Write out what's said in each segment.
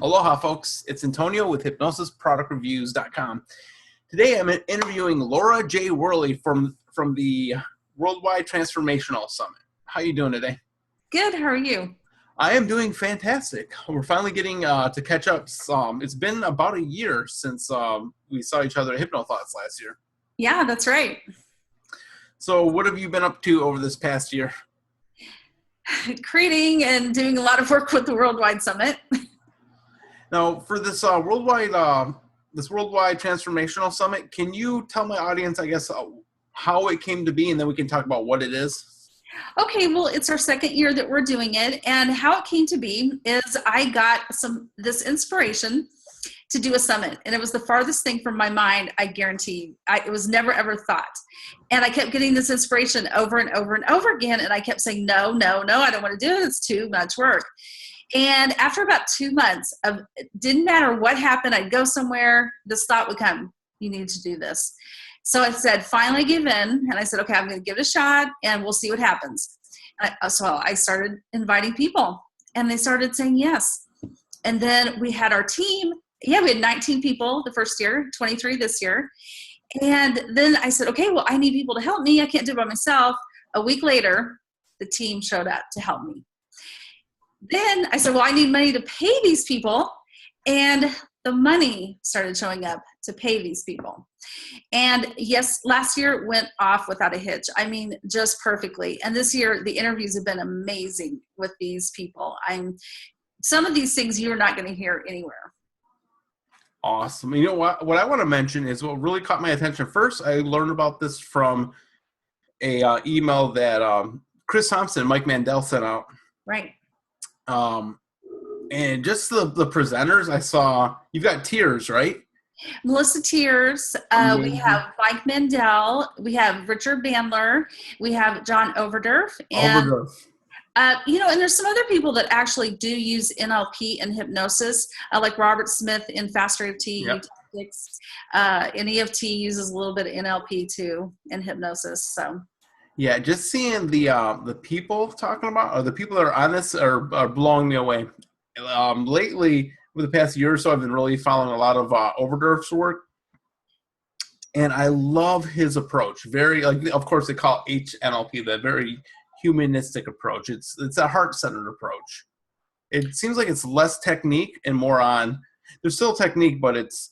Aloha, folks. It's Antonio with HypnosisProductReviews.com. Today, I'm interviewing Laura J. Worley from the Worldwide Transformational Summit. How are you doing today? Good. How are you? I am doing fantastic. We're finally getting to catch up. It's been about a year since we saw each other at HypnoThoughts last year. Yeah, that's right. So what have you been up to over this past year? Creating and doing a lot of work with the Worldwide Summit. Now, for this worldwide transformational summit, can you tell my audience, I guess, how it came to be, and then we can talk about what it is? Okay, well, it's our second year that we're doing it, and how it came to be is I got this inspiration to do a summit, and it was the farthest thing from my mind, I guarantee. It was never, ever thought. And I kept getting this inspiration over and over and over again, and I kept saying, no, I don't want to do it. It's too much work. And after about 2 months, it didn't matter what happened, I'd go somewhere, this thought would come, you need to do this. So I said, finally give in, and I said, okay, I'm going to give it a shot, and we'll see what happens. So I started inviting people, and they started saying yes. And then we had our team. We had 19 people the first year, 23 this year. And then I said, okay, well, I need people to help me. I can't do it by myself. A week later, the team showed up to help me. Then I said, well, I need money to pay these people. And the money started showing up to pay these people. And yes, last year went off without a hitch. I mean, just perfectly. And this year, the interviews have been amazing with these people. Some of these things you're not going to hear anywhere. Awesome. You know what I want to mention is what really caught my attention. First, I learned about this from a email that Chris Thompson and Mike Mandel sent out. Right. And just the presenters I saw, you've got Tears, right? Melissa Tears. We have Mike Mandel. We have Richard Bandler. We have John Overdurf. And, and there's some other people that actually do use NLP and hypnosis, like Robert Smith in Faster EFT. Yep. And EFT uses a little bit of NLP too in hypnosis. So. Yeah, just seeing the people talking about, or the people that are on this are blowing me away. Lately, over the past year or so, I've been really following a lot of Overdurf's work, and I love his approach. Very, of course, they call HNLP the very humanistic approach. It's a heart-centered approach. It seems like it's less technique and more on. There's still technique, but it's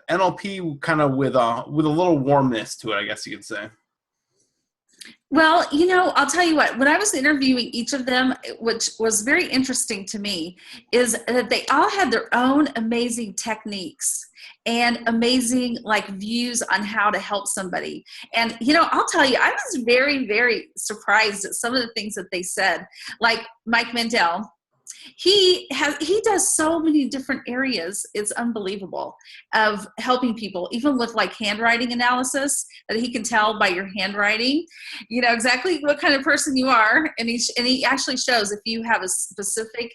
NLP kind of with a little warmness to it, I guess you could say. Well, I'll tell you what, when I was interviewing each of them, which was very interesting to me, is that they all had their own amazing techniques and amazing views on how to help somebody. And, I'll tell you, I was very, very surprised at some of the things that they said, like Mike Mandel. He does so many different areas. It's unbelievable of helping people, even with handwriting analysis, that he can tell by your handwriting, exactly what kind of person you are. And he actually shows if you have a specific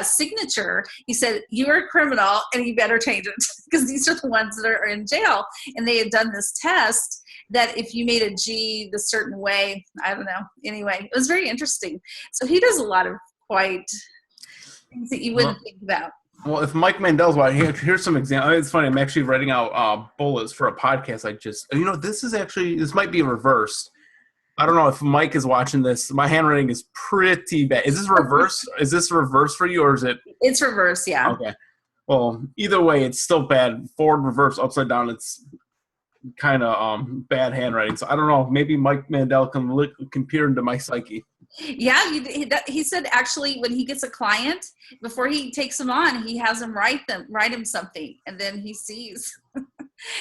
signature. He said, you're a criminal and you better change it, because these are the ones that are in jail. And they had done this test that if you made a G the certain way, I don't know. Anyway, it was very interesting. So he does a lot of quite things that you wouldn't think about. Well, if Mike Mandel's watching, here's some examples. It's funny. I'm actually writing out bullets for a podcast. This might be reversed. I don't know if Mike is watching this. My handwriting is pretty bad. Is this reverse? Is this reverse for you, or is it? It's reverse, yeah. Okay. Well, either way, it's still bad. Forward, reverse, upside down. It's kind of bad handwriting. So I don't know. Maybe Mike Mandel can peer into my psyche. Yeah, he said actually when he gets a client, before he takes them on, he has them write him something, and then he sees.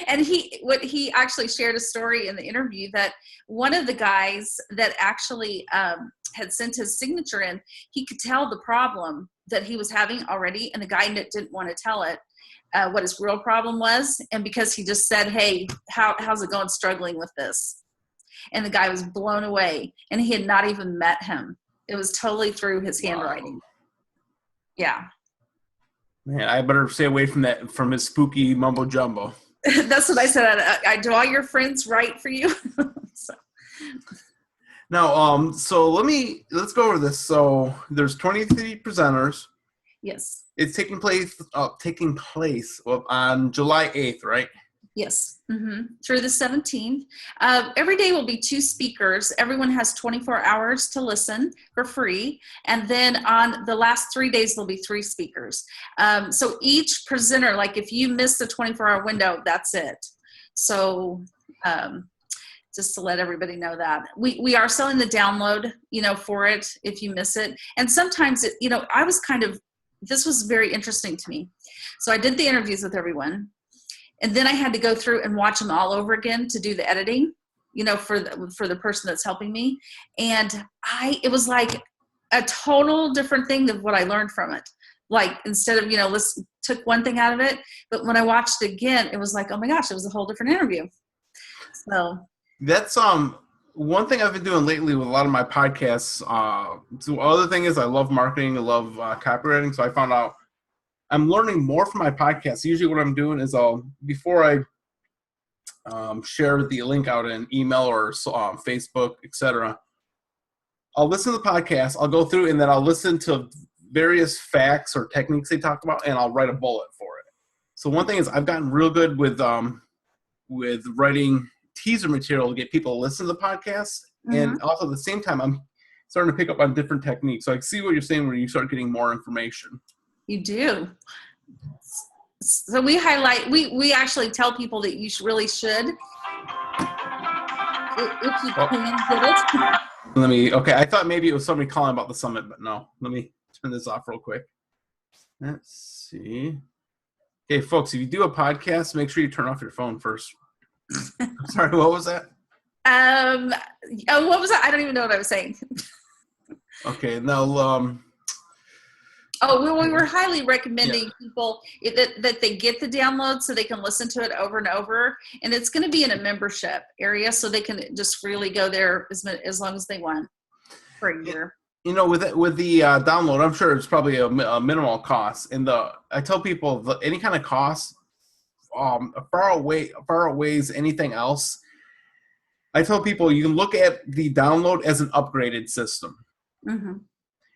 And he actually shared a story in the interview that one of the guys that actually had sent his signature in, he could tell the problem that he was having already, and the guy didn't want to tell it what his real problem was, and because he just said, hey, how's it going struggling with this? And the guy was blown away, and he had not even met him. It was totally through his handwriting. Wow. Yeah. Man, I better stay away from his spooky mumbo jumbo. That's what I said. Do all your friends write for you? So. Now, so let's go over this. So there's 23 presenters. Yes. It's taking place on July 8th, right? Yes. Through the 17th. Every day will be 2 speakers. Everyone has 24 hours to listen for free. And then on the last 3 days, there'll be 3 speakers. So each presenter, like if you miss the 24-hour window, that's it. So just to let everybody know that. We are selling the download, for it if you miss it. And sometimes, this was very interesting to me. So I did the interviews with everyone. And then I had to go through and watch them all over again to do the editing, for the person that's helping me. And it was like a total different thing than what I learned from it. Like instead of, took one thing out of it, but when I watched it again, it was like, oh my gosh, it was a whole different interview. So that's one thing I've been doing lately with a lot of my podcasts. The other thing is I love marketing, I love copywriting. So I found out I'm learning more from my podcast. Usually what I'm doing is before I share the link out in email or Facebook, etc., I'll listen to the podcast, I'll go through, and then I'll listen to various facts or techniques they talk about, and I'll write a bullet for it. So one thing is I've gotten real good with writing teaser material to get people to listen to the podcast. And also at the same time, I'm starting to pick up on different techniques. So I see what you're saying when you start getting more information. You do. So we actually tell people that you really should, if you can get it. Okay, I thought maybe it was somebody calling about the summit, but no. Let me turn this off real quick. Let's see. Okay, folks, if you do a podcast, make sure you turn off your phone first. I'm sorry, what was that? What was that? I don't even know what I was saying. Okay, now, we were highly recommending people that they get the download so they can listen to it over and over. And it's going to be in a membership area, so they can just freely go there as long as they want for a year. With the download, I'm sure it's probably a minimal cost. And I tell people any kind of cost far outweighs anything else. I tell people you can look at the download as an upgraded system.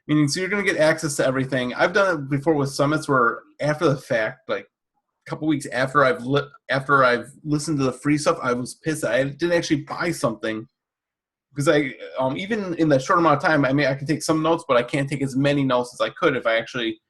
Meaning, so you're going to get access to everything. I've done it before with summits where after the fact, like a couple weeks after I've listened to the free stuff, I was pissed. I didn't actually buy something because I even in that short amount of time, I can take some notes, but I can't take as many notes as I could if I actually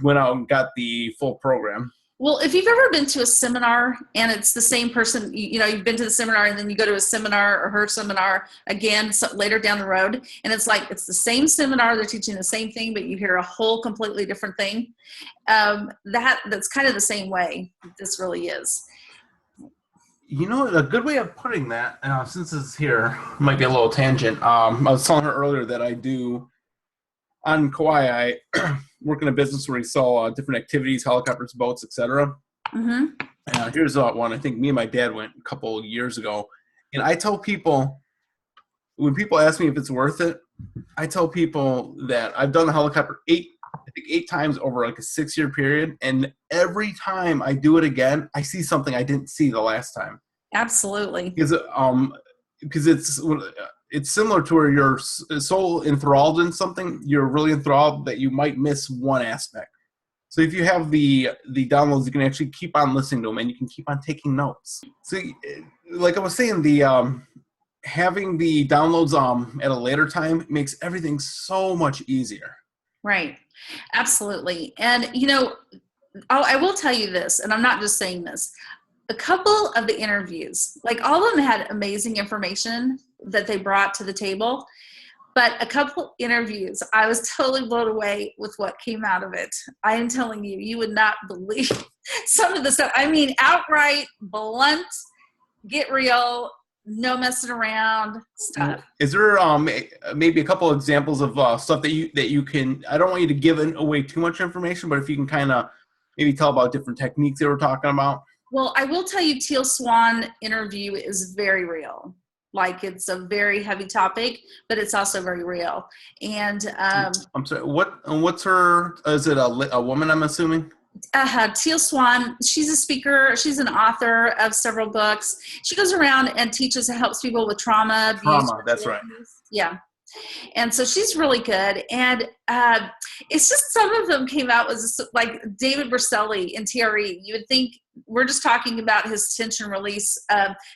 went out and got the full program. Well, if you've ever been to a seminar and it's the same person, you've been to the seminar and then you go to a seminar or her seminar again later down the road, and it's like it's the same seminar, they're teaching the same thing, but you hear a whole completely different thing. That's kind of the same way this really is. A good way of putting that, since it's here, might be a little tangent. I was telling her earlier that I do on Kauai, I work in a business where we sell different activities, helicopters, boats, etc. Here's one. I think me and my dad went a couple of years ago. And I tell people, when people ask me if it's worth it, I tell people that I've done the helicopter eight times over like a 6-year period. And every time I do it again, I see something I didn't see the last time. Absolutely. Because it's similar to where you're so enthralled in something, you're really enthralled that you might miss one aspect. So if you have the downloads, you can actually keep on listening to them and you can keep on taking notes. So like I was saying, the having the downloads at a later time makes everything so much easier. Right. Absolutely. And, I will tell you this, and I'm not just saying this. A couple of the interviews, like all of them had amazing information that they brought to the table, but a couple interviews, I was totally blown away with what came out of it. I am telling you, you would not believe some of the stuff. Outright, blunt, get real, no messing around stuff. Is there maybe a couple of examples of stuff that you can? I don't want you to give away too much information, but if you can kind of maybe tell about different techniques they were talking about. Well, I will tell you, Teal Swan interview is very real. Like it's a very heavy topic, but it's also very real. And I'm sorry. What's her? Is it a woman? I'm assuming. Teal Swan, she's a speaker. She's an author of several books. She goes around and teaches and helps people with trauma, abuse. Trauma, that's right. Yeah. And so she's really good. And it's just some of them came out was like David Berselli in TRE. You would think we're just talking about his tension release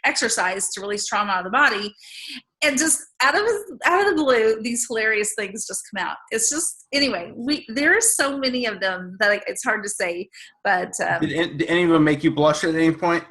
exercise to release trauma out of the body. And just out of the blue, these hilarious things just come out. It's just, anyway, there are so many of them that it's hard to say. But did any of them make you blush at any point?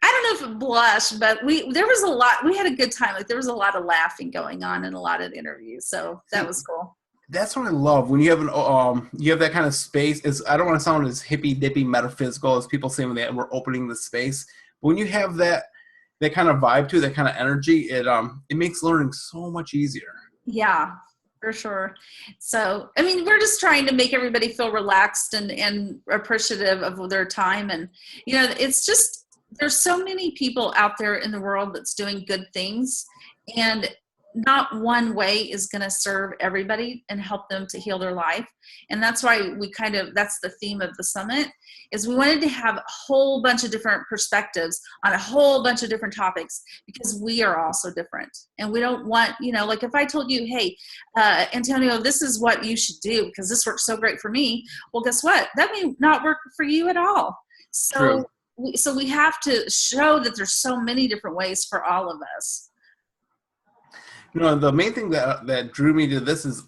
I don't know if it blushed, but there was a lot. We had a good time. Like there was a lot of laughing going on in a lot of interviews, so that was cool. That's what I love when you have you have that kind of space. I don't want to sound as hippy dippy metaphysical as people say when we're opening the space. But when you have that kind of vibe to it, that kind of energy, it makes learning so much easier. Yeah, for sure. So, I mean, we're just trying to make everybody feel relaxed and appreciative of their time, and it's just. There's so many people out there in the world that's doing good things, and not one way is going to serve everybody and help them to heal their life. And that's why that's the theme of the summit, is we wanted to have a whole bunch of different perspectives on a whole bunch of different topics, because we are all so different. And we don't want, like if I told you, hey, Antonio, this is what you should do because this works so great for me. Well, guess what? That may not work for you at all. True. So we have to show that there's so many different ways for all of us. The main thing that drew me to this is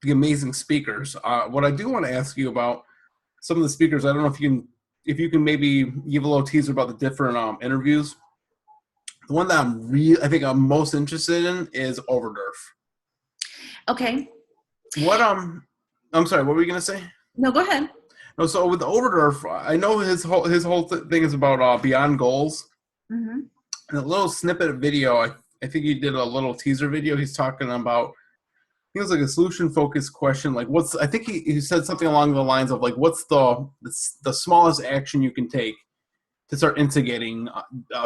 the amazing speakers. What I do want to ask you about some of the speakers, I don't know if you can maybe give a little teaser about the different interviews. The one that I think I'm most interested in is Overdurf. Okay. I'm sorry, what were you going to say? No, go ahead. No, so with Overdurf, I know his whole thing is about beyond goals. Mm-hmm. And a little snippet of video, I think he did a little teaser video. He's talking about, I think it was like a solution-focused question, like I think he said something along the lines of like, what's the smallest action you can take to start instigating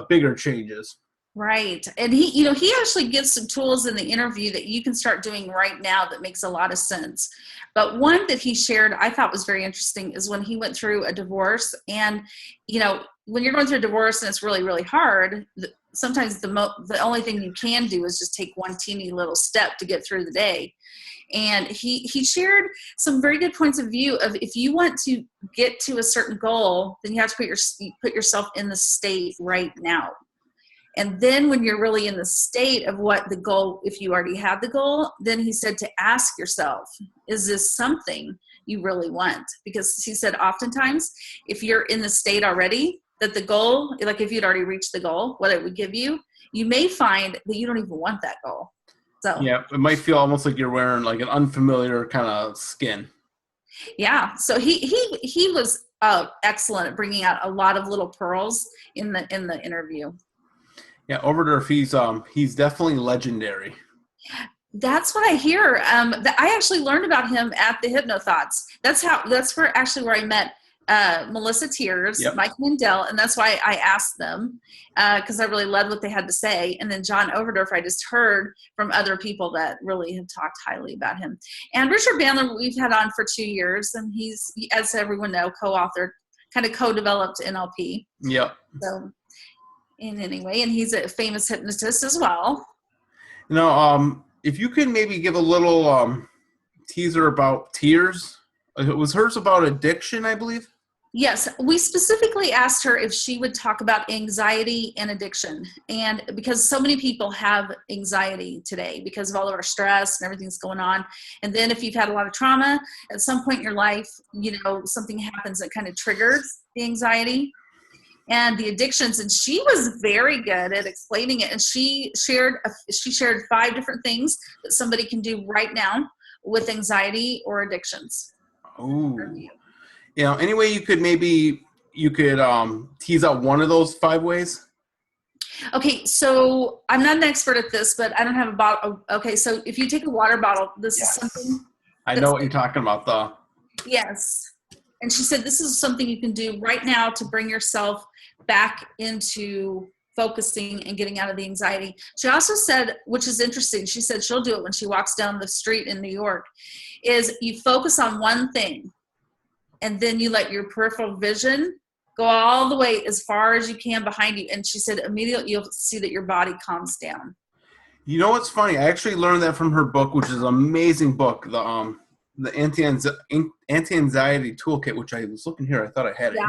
bigger changes? Right. And he actually gives some tools in the interview that you can start doing right now that makes a lot of sense. But one that he shared I thought was very interesting is when he went through a divorce. And, when you're going through a divorce and it's really, really hard, sometimes the only thing you can do is just take one teeny little step to get through the day. And he shared some very good points of view of if you want to get to a certain goal, then you have to put yourself in the state right now. And then when you're really in the state of what the goal, if you already have the goal, then he said to ask yourself, is this something you really want? Because he said oftentimes, if you're in the state already, that the goal, like if you'd already reached the goal, what it would give you, you may find that you don't even want that goal. So yeah, it might feel almost like you're wearing like an unfamiliar kind of skin. Yeah. So he was excellent at bringing out a lot of little pearls in the interview. Yeah, Overdurf, he's definitely legendary. That's what I hear. I actually learned about him at the Hypnothoughts. That's where I met Melissa Tears, Yep. Mike Mindell, and that's why I asked them because I really loved what they had to say. And then John Overdurf, I just heard from other people that really have talked highly about him. And Richard Bandler, we've had on for 2 years, and he's, as everyone knows, co-authored, kind of co-developed NLP. Yep. So, in any way, and he's a famous hypnotist as well. If you could maybe give a little teaser about Tears. Was hers about addiction, I believe? Yes, we specifically asked her if she would talk about anxiety and addiction. And because so many people have anxiety today because of all of our stress and everything's going on. And then if you've had a lot of trauma, at some point in your life, something happens that kind of triggers the anxiety and the addictions. And she was very good at explaining it. And she shared 5 different things that somebody can do right now with anxiety or addictions. Oh, any way you could tease out one of those 5 ways? Okay, so I'm not an expert at this, but I don't have a bottle. Okay, so if you take a water bottle, this is something. I know what you're talking about, though. Yes. And she said this is something you can do right now to bring yourself back into focusing and getting out of the anxiety. She also said, which is interesting, she said she'll do it when she walks down the street in New York, is you focus on one thing and then you let your peripheral vision go all the way as far as you can behind you. And she said immediately you'll see that your body calms down. You know what's funny? I actually learned that from her book, which is an amazing book, the anti-anxiety toolkit, which I was looking here. I thought I had it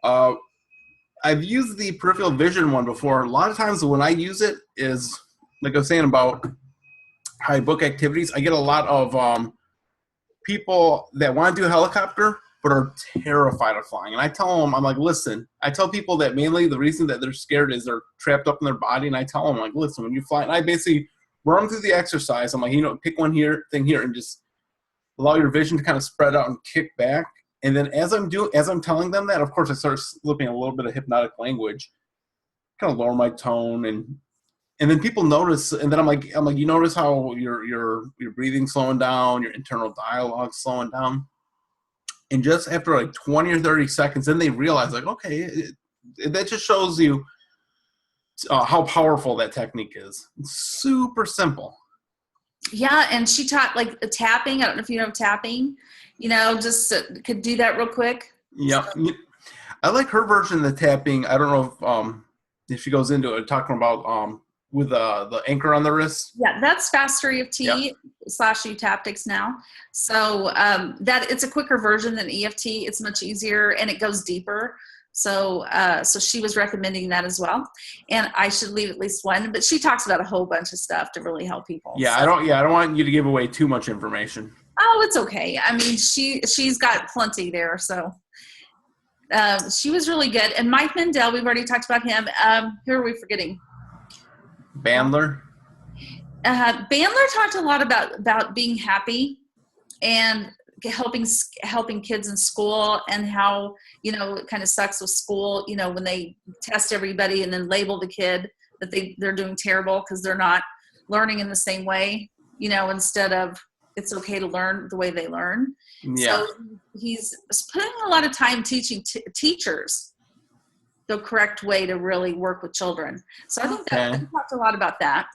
here. I've used the peripheral vision one before. A lot of times when I use it is, like I was saying about how I book activities, I get a lot of people that want to do a helicopter but are terrified of flying. And I tell them, I'm like, listen, I tell people that mainly the reason that they're scared is they're trapped up in their body. And I tell them, like, listen, when you fly, and I basically run them through the exercise. I'm like, pick one thing here, and just allow your vision to kind of spread out and kick back. And then as I'm telling them that, of course, I start slipping a little bit of hypnotic language, kind of lower my tone, and then people notice. And then I'm like, you notice how your breathing slowing down, your internal dialogue slowing down. And just after like 20 or 30 seconds, then they realize, like, okay, that just shows you how powerful that technique is. It's super simple. Yeah, and she taught like a tapping. I don't know if you know tapping. Just could do that real quick. Yeah, so. I like her version of the tapping. I don't know if she goes into it talking about with the anchor on the wrist. Yeah, that's Faster EFT / Utaptics now. So that it's a quicker version than EFT. It's much easier and it goes deeper. So she was recommending that as well. And I should leave at least one, but she talks about a whole bunch of stuff to really help people. Yeah, so. I don't want you to give away too much information. Oh, it's okay. I mean, she's got plenty there. So she was really good. And Mike Mandel, we've already talked about him. Who are we forgetting? Bandler. Bandler talked a lot about being happy and helping kids in school, and how it kind of sucks with school when they test everybody and then label the kid that they're doing terrible because they're not learning in the same way, instead of it's okay to learn the way they learn. Yeah. So he's putting a lot of time teaching teachers the correct way to really work with children. So I think that we talked a lot about that.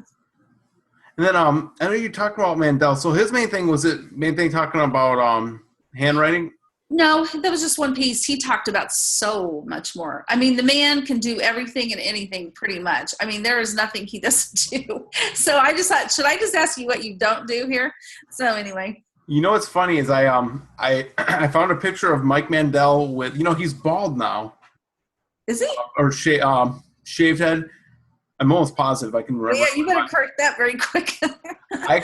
And then I know you talked about Mandel. So his main thing talking about handwriting? No, that was just one piece. He talked about so much more. I mean, the man can do everything and anything pretty much. I mean, there is nothing he doesn't do. So I just thought, should I just ask you what you don't do here? So anyway. What's funny is I found a picture of Mike Mandel with, he's bald now. Is he? Or shaved head. I'm almost positive I can remember. Well, yeah, you better correct that very quick. I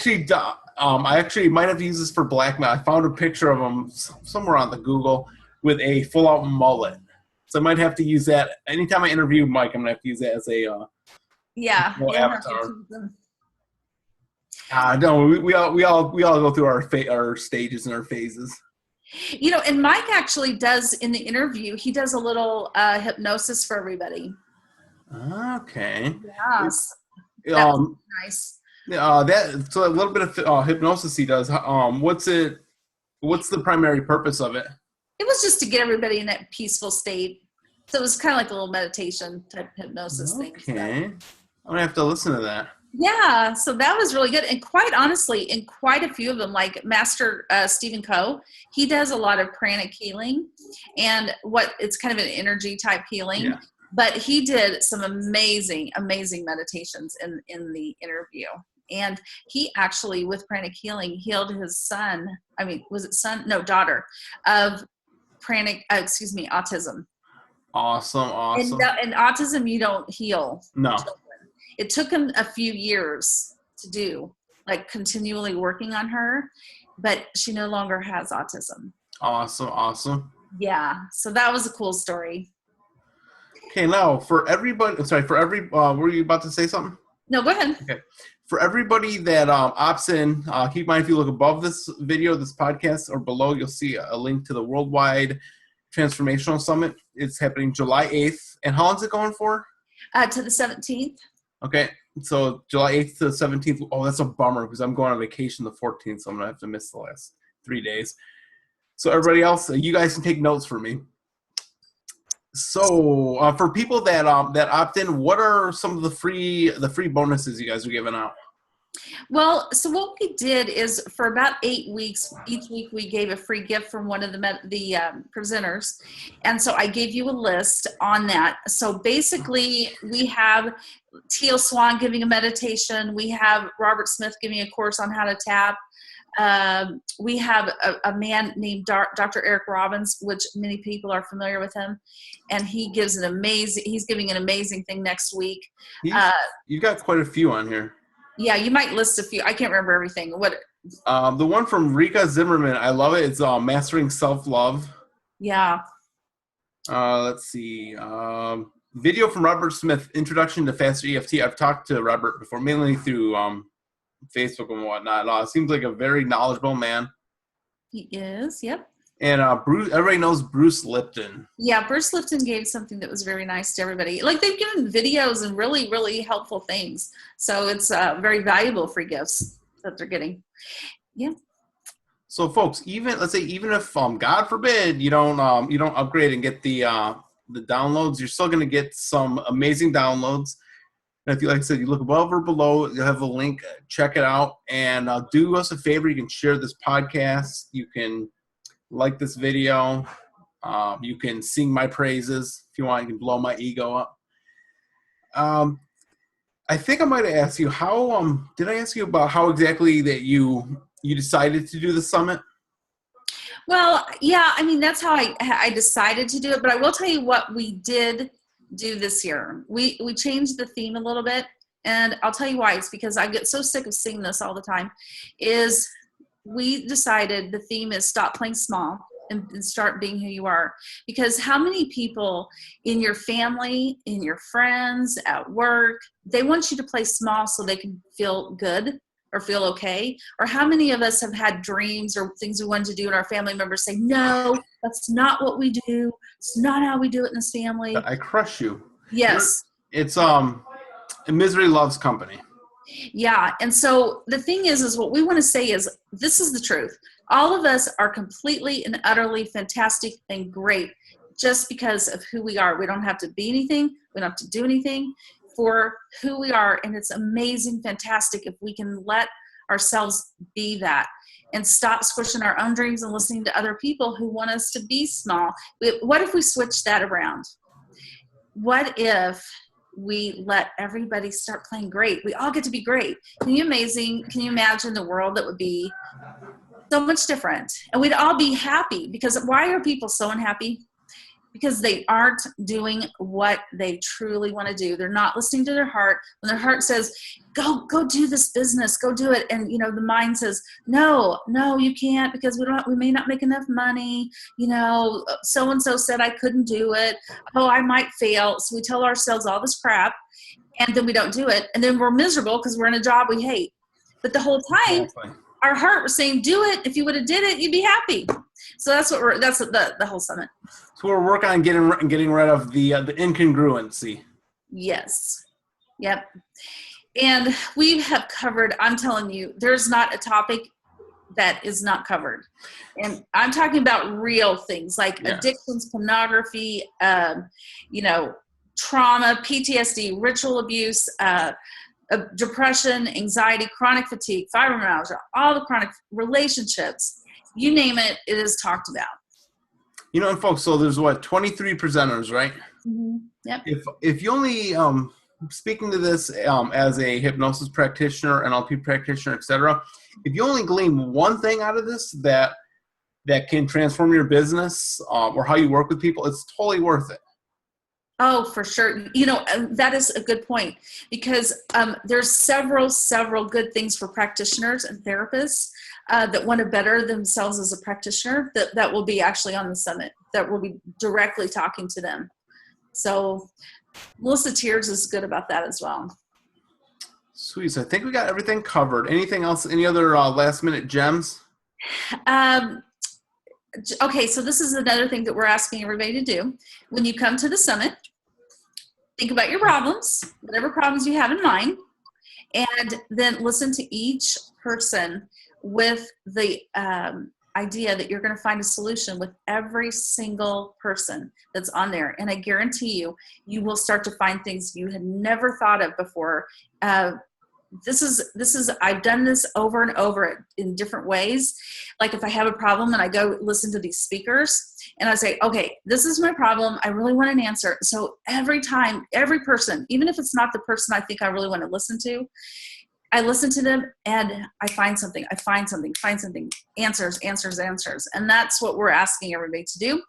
actually might have used this for blackmail. I found a picture of him somewhere on the Google with a full-out mullet. So I might have to use that. Anytime I interview Mike, I'm going to have to use that as a avatar. No, we all go through our stages and our phases. And Mike actually does, in the interview, he does a little hypnosis for everybody. Okay. Yes. Nice. So a little bit of hypnosis he does. What's the primary purpose of it? It was just to get everybody in that peaceful state. So it was kind of like a little meditation type hypnosis thing. Okay. I'm gonna have to listen to that. Yeah, so that was really good. And quite honestly, in quite a few of them, like Master Stephen Coe, he does a lot of pranic healing, and it's kind of an energy type healing. Yeah. But he did some amazing, amazing meditations in the interview. And he actually, with pranic healing, healed his son. I mean, was it son? No, daughter of autism. Awesome. And autism, you don't heal. No. Children. It took him a few years to do, like continually working on her, but she no longer has autism. Awesome. Yeah. So that was a cool story. Okay, now were you about to say something? No, go ahead. Okay. For everybody that opts in, keep in mind if you look above this video, this podcast, or below, you'll see a link to the Worldwide Transformational Summit. It's happening July 8th. And how long is it going for? To the 17th. Okay, so July 8th to the 17th. Oh, that's a bummer because I'm going on vacation the 14th, so I'm going to have to miss the last 3 days. So everybody else, you guys can take notes for me. So for people that opt in, what are some of the free bonuses you guys are giving out? Well, so what we did is for about 8 weeks, each week we gave a free gift from one of the presenters, and so I gave you a list on that. So basically, we have Teal Swan giving a meditation. We have Robert Smith giving a course on how to tap. We have a man named Dr. Eric Robbins, which many people are familiar with him, and he's giving an amazing thing next week. He's, Uh, you've got quite a few on here. yeah, you might list a few. I can't remember everything. What? The one from Rika Zimmerman, I love it. It's Mastering Self-Love. Yeah. Let's see. Video from Robert Smith, Introduction to Faster EFT. I've talked to Robert before, mainly through Facebook and whatnot. Seems like a very knowledgeable man. He is. Yep. And Bruce, everybody knows Bruce Lipton. Yeah, Bruce Lipton gave something that was very nice to everybody. Like they've given videos and really, really helpful things. So it's very valuable free gifts that they're getting. Yeah. So, folks, even if God forbid you don't upgrade and get the downloads, you're still going to get some amazing downloads. And if you, like I said, you look above or below, you'll have a link. Check it out, and do us a favor. You can share this podcast. You can like this video. You can sing my praises if you want. You can blow my ego up. I think I might have asked you did I ask you about how exactly that you decided to do the summit? Well, yeah, I mean, that's how I decided to do it. But I will tell you what we did do this year. We changed the theme a little bit, and I'll tell you why. It's because I get so sick of seeing this all the time. Is we decided the theme is stop playing small and start being who you are. Because how many people in your family, in your friends, at work, they want you to play small so they can feel good or feel okay? Or how many of us have had dreams or things we wanted to do and our family members say, no, that's not what we do. It's not how we do it in this family. I crush you. Yes. It's misery loves company. Yeah. And so the thing is what we want to say is this is the truth. All of us are completely and utterly fantastic and great just because of who we are. We don't have to be anything. We don't have to do anything for who we are. And it's amazing, fantastic if we can let ourselves be that and stop squishing our own dreams and listening to other people who want us to be small. What if we switch that around? What if we let everybody start playing great? We all get to be great. Can you imagine the world that would be so much different? And we'd all be happy. Because why are people so unhappy? Because they aren't doing what they truly want to do. They're not listening to their heart. When their heart says, go do this business, go do it. And, the mind says, no, you can't, because we may not make enough money. So-and-so said I couldn't do it. Oh, I might fail. So we tell ourselves all this crap, and then we don't do it. And then we're miserable because we're in a job we hate. But the whole time, our heart was saying, do it. If you would have did it, you'd be happy. So that's the whole summit. So we're working on getting rid of the incongruency. Yes. Yep. And we have covered, I'm telling you, there's not a topic that is not covered. And I'm talking about real things like addictions, pornography, trauma, PTSD, ritual abuse, depression, anxiety, chronic fatigue, fibromyalgia, all the chronic relationships, you name it, it is talked about. And folks, so there's 23 presenters, right? Mm-hmm. Yep. If you only speaking to this as a hypnosis practitioner, NLP practitioner, etc., if you only glean one thing out of this that can transform your business or how you work with people, it's totally worth it. Oh, for sure. That is a good point, because there's several good things for practitioners and therapists that want to better themselves as a practitioner that will be actually on the summit, that will be directly talking to them. So Melissa Tears is good about that as well. Sweet. So I think we got everything covered. Anything else? Any other last minute gems? Okay, so this is another thing that we're asking everybody to do. When you come to the summit, think about your problems, whatever problems you have in mind, and then listen to each person with the idea that you're going to find a solution with every single person that's on there. And I guarantee you, you will start to find things you had never thought of before. This is I've done this over and over in different ways. Like if I have a problem and I go listen to these speakers and I say, okay, this is my problem. I really want an answer. So every time, every person, even if it's not the person I think I really want to listen to, I listen to them and I find something, answers. And that's what we're asking everybody to do.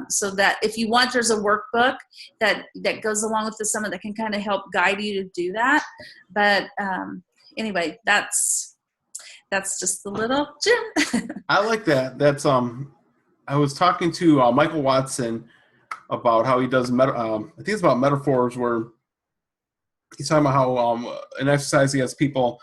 So that if you want, there's a workbook that goes along with the summit that can kind of help guide you to do that. But anyway, that's just the little gem. I like that. That's I was talking to Michael Watson about how he does I think it's about metaphors, where he's talking about how in exercise he has people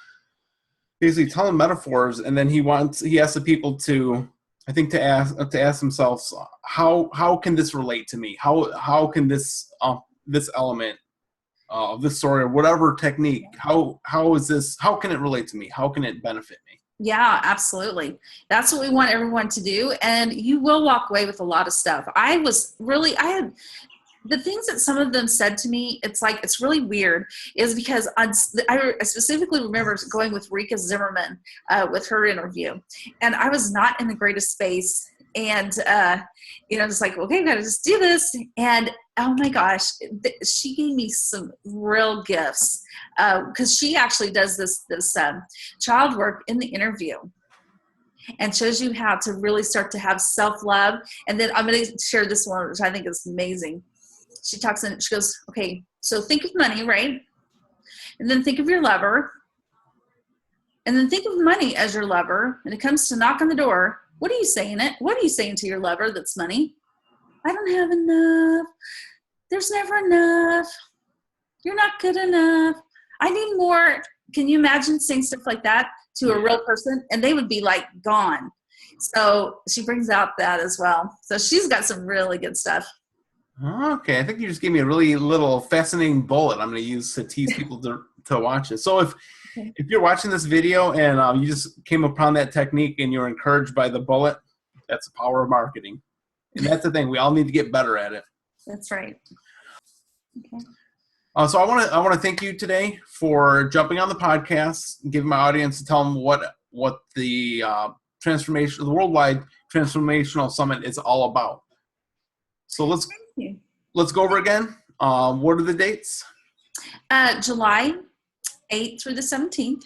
basically telling metaphors, and then he asks the people to, I think, to ask themselves, how can this relate to me? How can this element of this story or whatever technique, how can it relate to me? How can it benefit me? Yeah, absolutely. That's what we want everyone to do. And you will walk away with a lot of stuff. I had the things that some of them said to me, it's really weird, is because I specifically remember going with Rika Zimmerman with her interview, and I was not in the greatest space, and just like, okay, gotta just do this, and oh my gosh, she gave me some real gifts, because she actually does this child work in the interview and shows you how to really start to have self-love. And then I'm going to share this one, which I think is amazing. She talks and she goes, okay, so think of money, right? And then think of your lover. And then think of money as your lover. And it comes to knock on the door. What are you saying What are you saying to your lover that's money? I don't have enough. There's never enough. You're not good enough. I need more. Can you imagine saying stuff like that to a real person? And they would be like gone. So she brings out that as well. So she's got some really good stuff. Okay, I think you just gave me a really little fascinating bullet I'm going to use to tease people to watch it. So if you're watching this video and you just came upon that technique and you're encouraged by the bullet, that's the power of marketing. And that's the thing. We all need to get better at it. That's right. Okay. So I want to thank you today for jumping on the podcast, and giving my audience to tell them what the Worldwide Transformational Summit is all about. So let's go over again. What are the dates? July 8th through the 17th,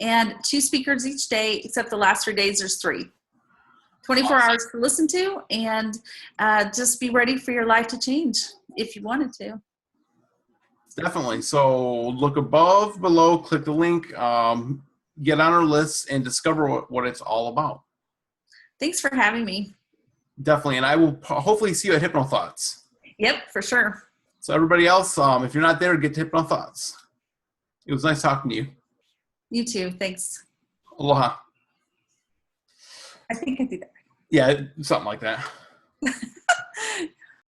and 2 speakers each day, except the last 3 days there's 3. 24 awesome. Hours to listen to, and just be ready for your life to change if you wanted to. Definitely. So look above, below, click the link, get on our list, and discover what it's all about. Thanks for having me. Definitely. And I will hopefully see you at Hypno Thoughts. Yep, for sure. So everybody else, if you're not there, get to Hypno Thoughts. It was nice talking to you. You too. Thanks. Aloha. I think I did that. Yeah, something like that.